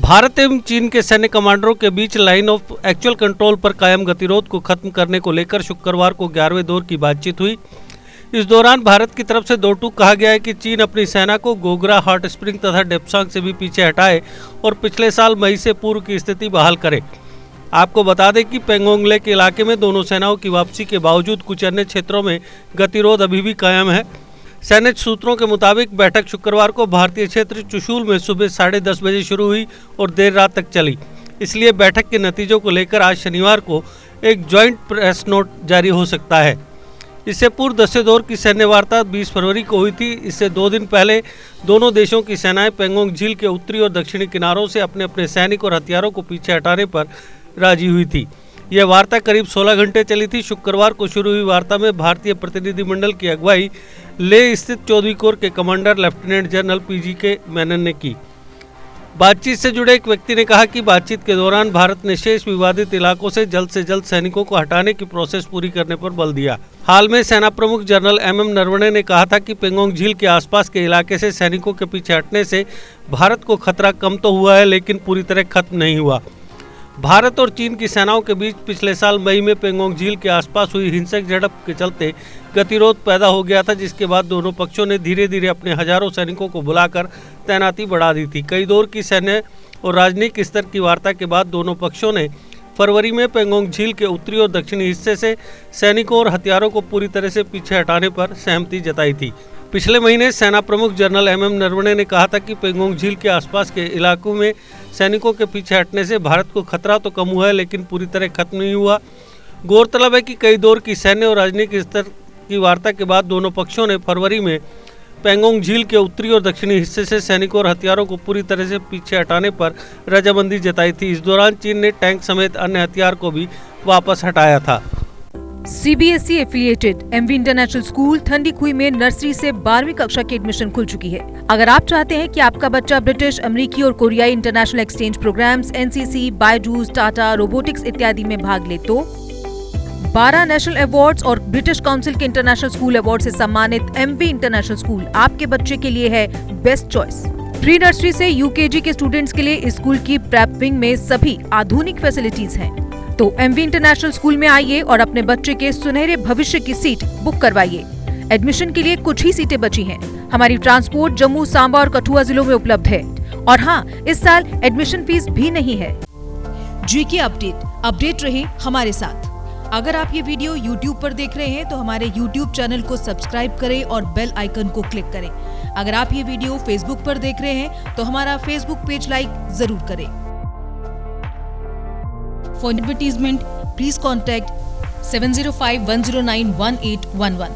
भारत एवं चीन के सैन्य कमांडरों के बीच लाइन ऑफ एक्चुअल कंट्रोल पर कायम गतिरोध को खत्म करने को लेकर शुक्रवार को 11वें दौर की बातचीत हुई। इस दौरान भारत की तरफ से दो टूक कहा गया है कि चीन अपनी सेना को गोगरा, हॉट स्प्रिंग तथा डेप्सांग से भी पीछे हटाए और पिछले साल मई से पूर्व की स्थिति बहाल करे। आपको बता दें कि पेंगोंग लेक के इलाके में दोनों सेनाओं की वापसी के बावजूद कुछ अन्य क्षेत्रों में गतिरोध अभी भी कायम है। सैन्य सूत्रों के मुताबिक बैठक शुक्रवार को भारतीय क्षेत्र चुशूल में सुबह 10:30 बजे शुरू हुई और देर रात तक चली। इसलिए बैठक के नतीजों को लेकर आज शनिवार को एक ज्वाइंट प्रेस नोट जारी हो सकता है। इससे पूर्व 10वें दौर की सैन्य वार्ता 20 फरवरी को हुई थी। इससे 2 दिन पहले दोनों देशों की सेनाएं पेंगोंग झील के उत्तरी और दक्षिणी किनारों से अपने अपने सैनिक और हथियारों को पीछे हटाने पर राजी हुई थी। यह वार्ता करीब 16 घंटे चली थी। शुक्रवार को शुरू हुई वार्ता में भारतीय प्रतिनिधिमंडल की अगुवाई लेह स्थित 14वीं कोर के commander lieutenant general PGK Menon ने की। बातचीत से जुड़े एक व्यक्ति ने कहा कि बातचीत के दौरान भारत ने शेष विवादित इलाकों से जल्द सैनिकों को हटाने की प्रोसेस पूरी करने पर बल दिया। हाल में सेना प्रमुख जनरल MM नरवणे ने कहा था कि पेंगोंग झील के आसपास के इलाके से सैनिकों के पीछे हटने से भारत को खतरा कम तो हुआ है, लेकिन पूरी तरह खत्म नहीं हुआ। भारत और चीन की सेनाओं के बीच पिछले साल मई में पेंगोंग झील के आसपास हुई हिंसक झड़प के चलते गतिरोध पैदा हो गया था, जिसके बाद दोनों पक्षों ने धीरे धीरे अपने हजारों सैनिकों को बुलाकर तैनाती बढ़ा दी थी। कई दौर की सैन्य और राजनीतिक स्तर की वार्ता के बाद दोनों पक्षों ने फरवरी में पेंगोंग झील के उत्तरी और दक्षिणी हिस्से से सैनिकों और हथियारों को पूरी तरह से पीछे हटाने पर सहमति जताई थी। पिछले महीने सेना प्रमुख जनरल MM नरवणे ने कहा था कि पेंगोंग झील के आसपास के इलाकों में सैनिकों के पीछे हटने से भारत को खतरा तो कम हुआ है, लेकिन पूरी तरह खत्म नहीं हुआ। गौरतलब है कि कई दौर की सैन्य और राजनीतिक स्तर की वार्ता के बाद दोनों पक्षों ने फरवरी में पेंगोंग झील के उत्तरी और दक्षिणी हिस्से से सैनिकों और हथियारों को पूरी तरह से पीछे हटाने पर रजामंदी जताई थी। इस दौरान चीन ने टैंक समेत अन्य हथियार को भी वापस हटाया था। CBSE affiliated MV international school ठंडी-खुई में नर्सरी से 12वीं कक्षा की एडमिशन खुल चुकी है। अगर आप चाहते हैं कि आपका बच्चा ब्रिटिश, अमेरिकी और कोरियाई international exchange programs, NCC, Byju's, Tata, robotics इत्यादि में भाग ले तो 12 नेशनल अवार्ड्स और ब्रिटिश काउंसिल के इंटरनेशनल स्कूल अवार्ड से सम्मानित MV इंटरनेशनल स्कूल आपके बच्चे के लिए है बेस्ट चॉइस। प्री नर्सरी से UKG के स्टूडेंट्स के लिए इस स्कूल की प्रेप विंग में सभी आधुनिक फैसिलिटीज हैं। तो MV इंटरनेशनल स्कूल में आइए और अपने बच्चे के सुनहरे भविष्य की सीट बुक करवाइए। एडमिशन के लिए कुछ ही सीटें बची हैं। हमारी ट्रांसपोर्ट जम्मू, सांबा और कठुआ जिलों में उपलब्ध है। और हाँ, इस साल एडमिशन फीस भी नहीं है। GK अपडेट रहे हमारे साथ। अगर आप ये वीडियो YouTube पर देख रहे हैं तो हमारे YouTube चैनल को सब्सक्राइब करें और बेल आइकन को क्लिक करें। अगर आप ये वीडियो Facebook पर देख रहे हैं तो हमारा Facebook पेज लाइक जरूर करें। For advertisement, please contact 705-109-1811.